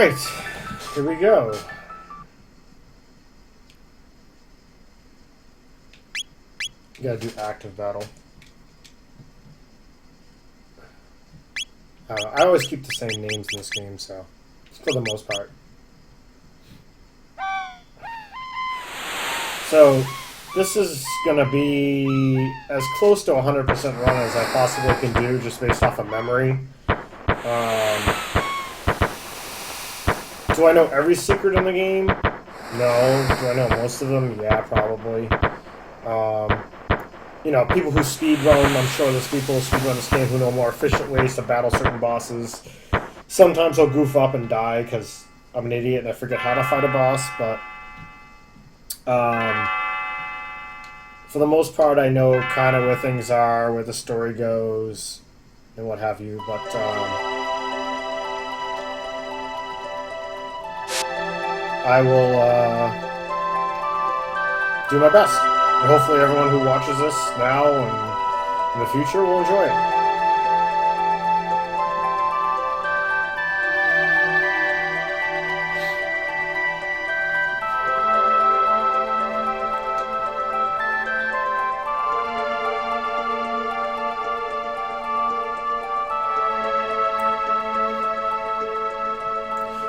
Alright, here we go. You gotta do active battle. I always keep the same names in this game, so for the most part. So this is gonna be as close to 100% run as I possibly can do, just based off of memory. Do I know every secret in the game? No. Do I know most of them? Yeah, probably. You know, people who speedrun, I'm sure there's people who speedrun this game who know more efficient ways to battle certain bosses. Sometimes I'll goof up and die because I'm an idiot and I forget how to fight a boss, but for the most part I know kind of where things are, where the story goes, and what have you, but I will do my best. And hopefully everyone who watches this now and in the future will enjoy it.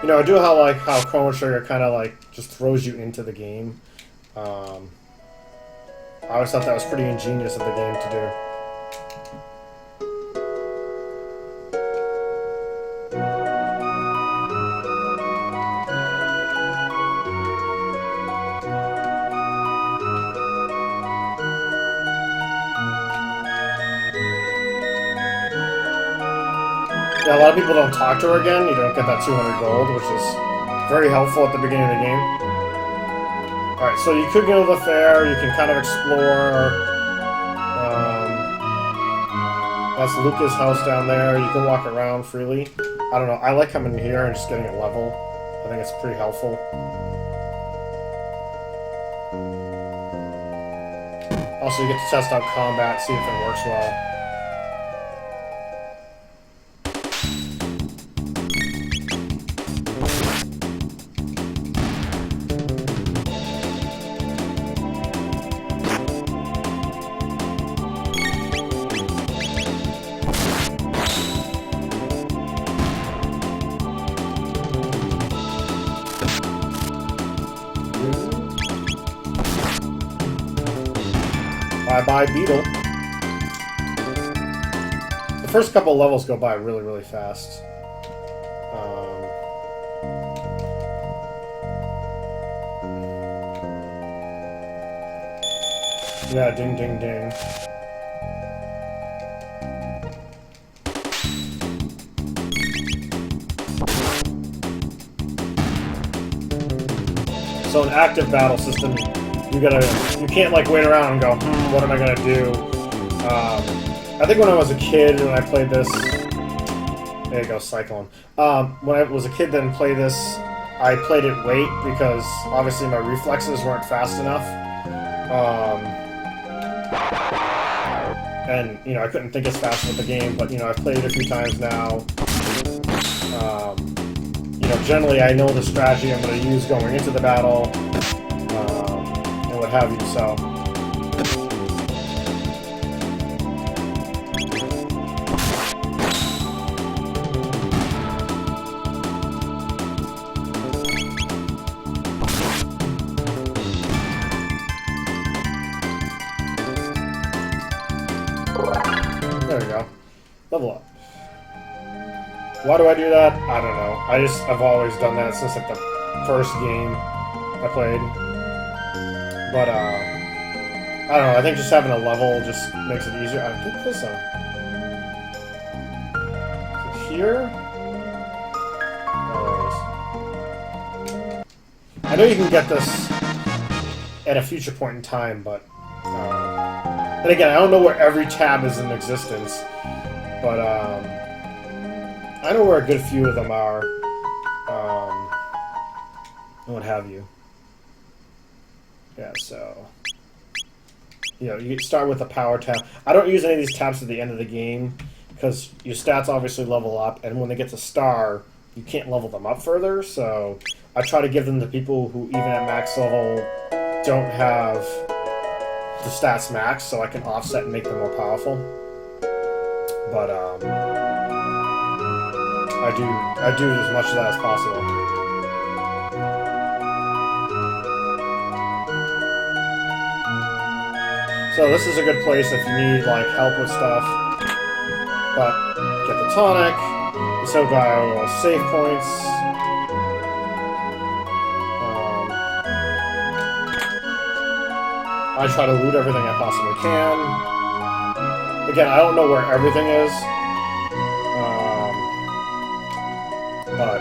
You know, I do like how Chrono Trigger kind of like just throws you into the game. I always thought that was pretty ingenious of the game to do. Yeah, a lot of people don't talk to her again. You don't get that 200 gold, which is very helpful at the beginning of the game. Alright, so you could go to the fair, you can kind of explore. That's Luca's house down there. You can walk around freely. I don't know, I like coming here and just getting a level. I think it's pretty helpful. Also, you get to test out combat, see if it works well. Bye-bye, Beetle. The first couple levels go by really, really fast. Yeah, ding, ding, ding. So an active battle system, you can't like wait around and go, what am I gonna do? I think when I was a kid and I played this, there you go, Cyclone. When I was a kid and played this, I played it late because obviously my reflexes weren't fast enough. And, you know, I couldn't think as fast with the game, but, you know, I've played it a few times now. You know, generally I know the strategy I'm going to use going into the battle, and what have you, so. There we go. Level up. Why do I do that? I don't know. I've always done that since like the first game I played. But I don't know, I think just having a level just makes it easier. I think this is it here? Oh, there it is. I know you can get this at a future point in time, but and again, I don't know where every tab is in existence, but I know where a good few of them are, and what have you. Yeah, so, you know, you start with a power tab. I don't use any of these tabs at the end of the game, because your stats obviously level up, and when they get to star, you can't level them up further, so I try to give them to people who, even at max level, don't have the stats max, so I can offset and make them more powerful. But I do as much of that as possible. So this is a good place if you need like help with stuff. But get the tonic. We still got our little save points. I try to loot everything I possibly can. Again, I don't know where everything is. But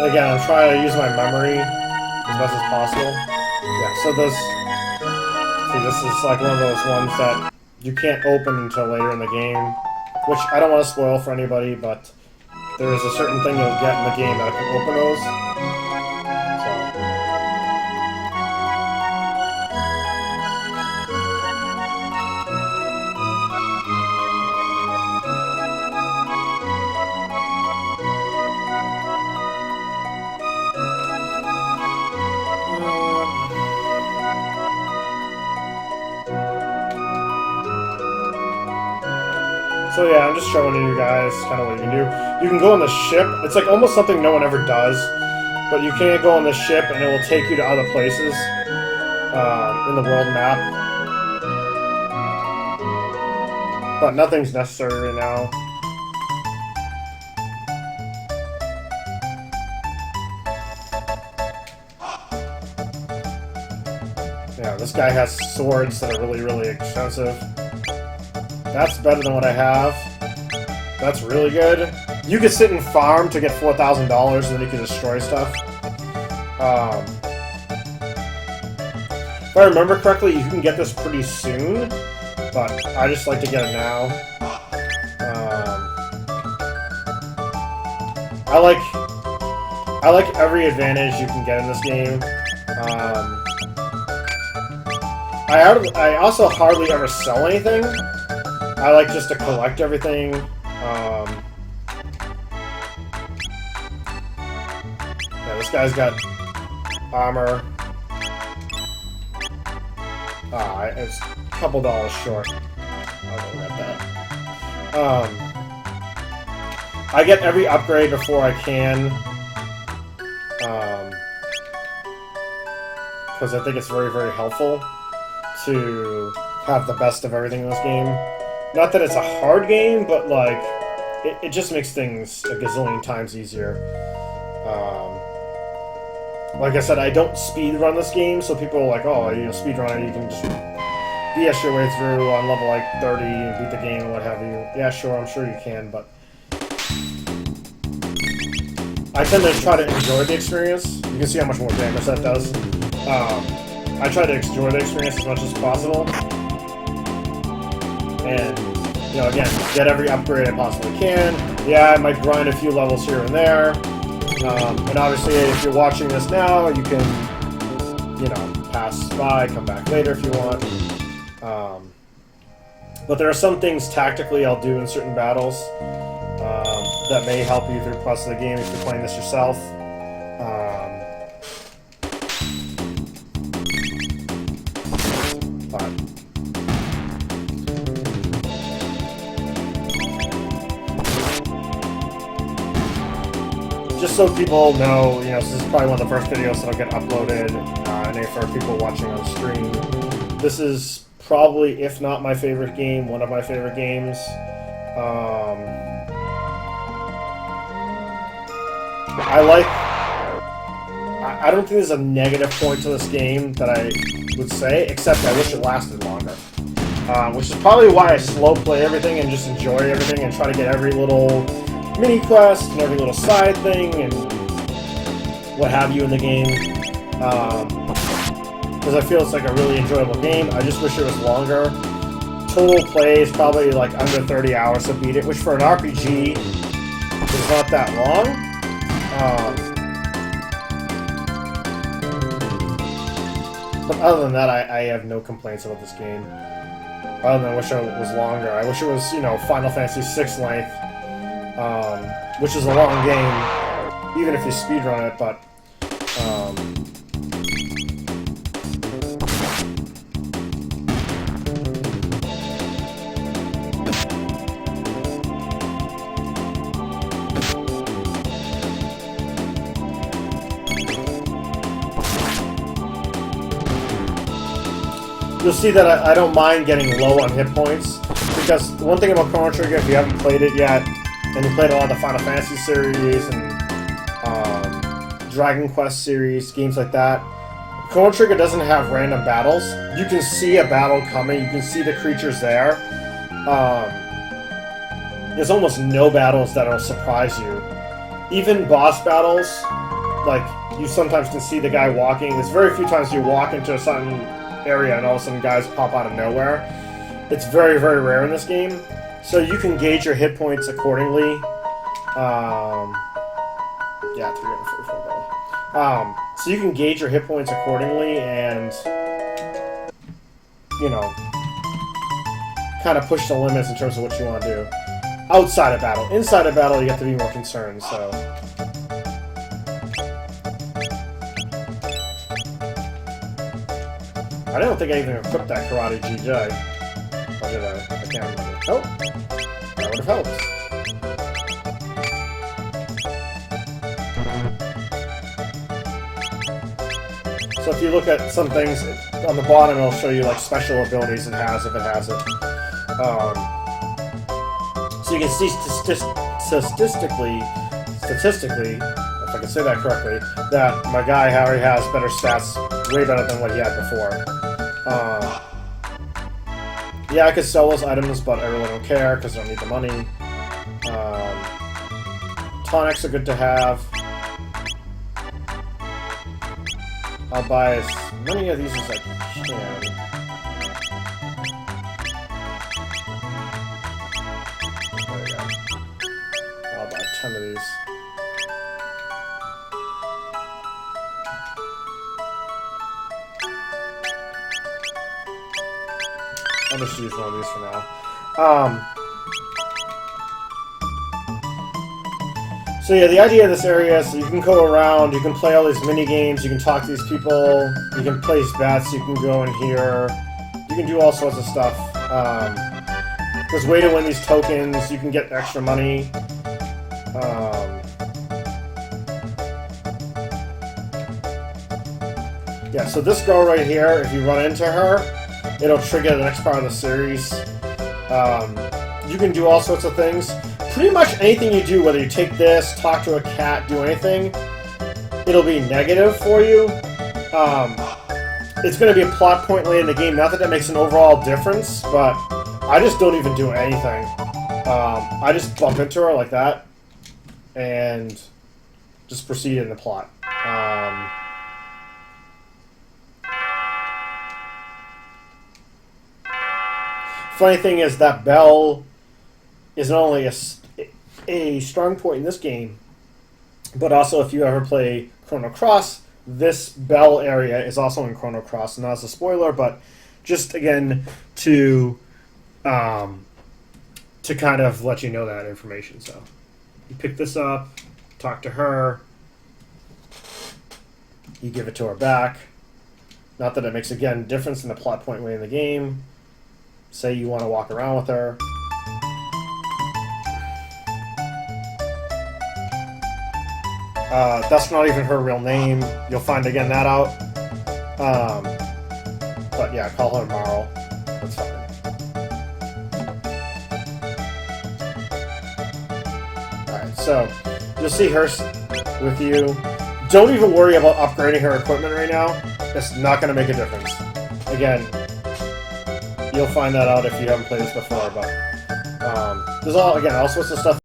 again, I'm trying to use my memory as best as possible. Yeah, so this is like one of those ones that you can't open until later in the game, which I don't want to spoil for anybody, but there is a certain thing you'll get in the game that can open those. So yeah, I'm just showing you guys kind of what you can do. You can go on the ship. It's like almost something no one ever does, but you can't go on the ship and it will take you to other places in the world map. But nothing's necessary right now. Yeah, this guy has swords that are really, really expensive. That's better than what I have. That's really good. You could sit and farm to get $4,000 and then you can destroy stuff. If I remember correctly, you can get this pretty soon, but I just like to get it now. I like every advantage you can get in this game. I also hardly ever sell anything. I like just to collect everything. Yeah, this guy's got armor. It's a couple dollars short. I'll go get that. I get every upgrade before I can. Because I think it's very, very helpful to have the best of everything in this game. Not that it's a hard game, but like it just makes things a gazillion times easier. Like I said, I don't speed run this game, so people are like, "Oh, speed runner, you can just BS your way through on level like 30 and beat the game and what have you." Yeah, sure, I'm sure you can, but I tend to try to enjoy the experience. You can see how much more damage that does. I try to enjoy the experience as much as possible. And, again, get every upgrade I possibly can. Yeah, I might grind a few levels here and there. And obviously, if you're watching this now, you can, pass by, come back later if you want. But there are some things tactically I'll do in certain battles that may help you through the rest of the game if you're playing this yourself. Just so people know, this is probably one of the first videos that'll get uploaded, and for people watching on stream. This is probably, if not my favorite game, one of my favorite games. I don't think there's a negative point to this game that I would say, except I wish it lasted longer. Which is probably why I slow play everything and just enjoy everything and try to get every little mini quest and every little side thing and what have you in the game. Because I feel it's like a really enjoyable game. I just wish it was longer. Total play is probably like under 30 hours to beat it, which for an RPG is not that long. But other than that, I have no complaints about this game. I wish it was longer. I wish it was, you know, Final Fantasy VI length, which is a long game, even if you speedrun it, but, you'll see that I don't mind getting low on hit points, because one thing about Chrono Trigger, if you haven't played it yet, and you played a lot of the Final Fantasy series and Dragon Quest series, games like that, Chrono Trigger doesn't have random battles. You can see a battle coming, you can see the creatures there. There's almost no battles that will surprise you. Even boss battles, like, you sometimes can see the guy walking. There's very few times you walk into a certain area and all of a sudden guys pop out of nowhere. It's very, very rare in this game. So you can gauge your hit points accordingly. Yeah, 344 so you can gauge your hit points accordingly and, you know, kind of push the limits in terms of what you want to do. Outside of battle. Inside of battle, you have to be more concerned, so... I don't think I even equipped that Karate GJ. Or did I? I can't remember. Oh! That would have helped. So if you look at some things, on the bottom it'll show you like special abilities it has, if it has it. So you can see statistically, if I can say that correctly, that my guy Harry has better stats, way better than what he had before. Yeah, I could sell those items, but I really don't care because I don't need the money. Tonics are good to have. I'll buy as many of these as I can. There we go. I'll buy 10 of these. I'll just use one of these for now. So yeah, the idea of this area is so you can go around, you can play all these mini games, you can talk to these people, you can place bets, you can go in here, you can do all sorts of stuff. There's a way to win these tokens, you can get extra money. Yeah, so this girl right here, if you run into her, it'll trigger the next part of the series. You can do all sorts of things. Pretty much anything you do, whether you take this, talk to a cat, do anything, it'll be negative for you. It's going to be a plot point later in the game. Not that that makes an overall difference, but I just don't even do anything. I just bump into her like that, and just proceed in the plot. Funny thing is that bell is not only a strong point in this game, but also if you ever play Chrono Cross, this bell area is also in Chrono Cross. Not as a spoiler, but just again to kind of let you know that information. So you pick this up, talk to her, you give it to her back. Not that it makes again difference in the plot point way in the game. Say you want to walk around with her. That's not even her real name. You'll find again that out. But yeah, call her Marl. That's fine. Alright, so you'll see her with you. Don't even worry about upgrading her equipment right now. It's not going to make a difference. Again, you'll find that out if you haven't played this before, but there's all sorts of stuff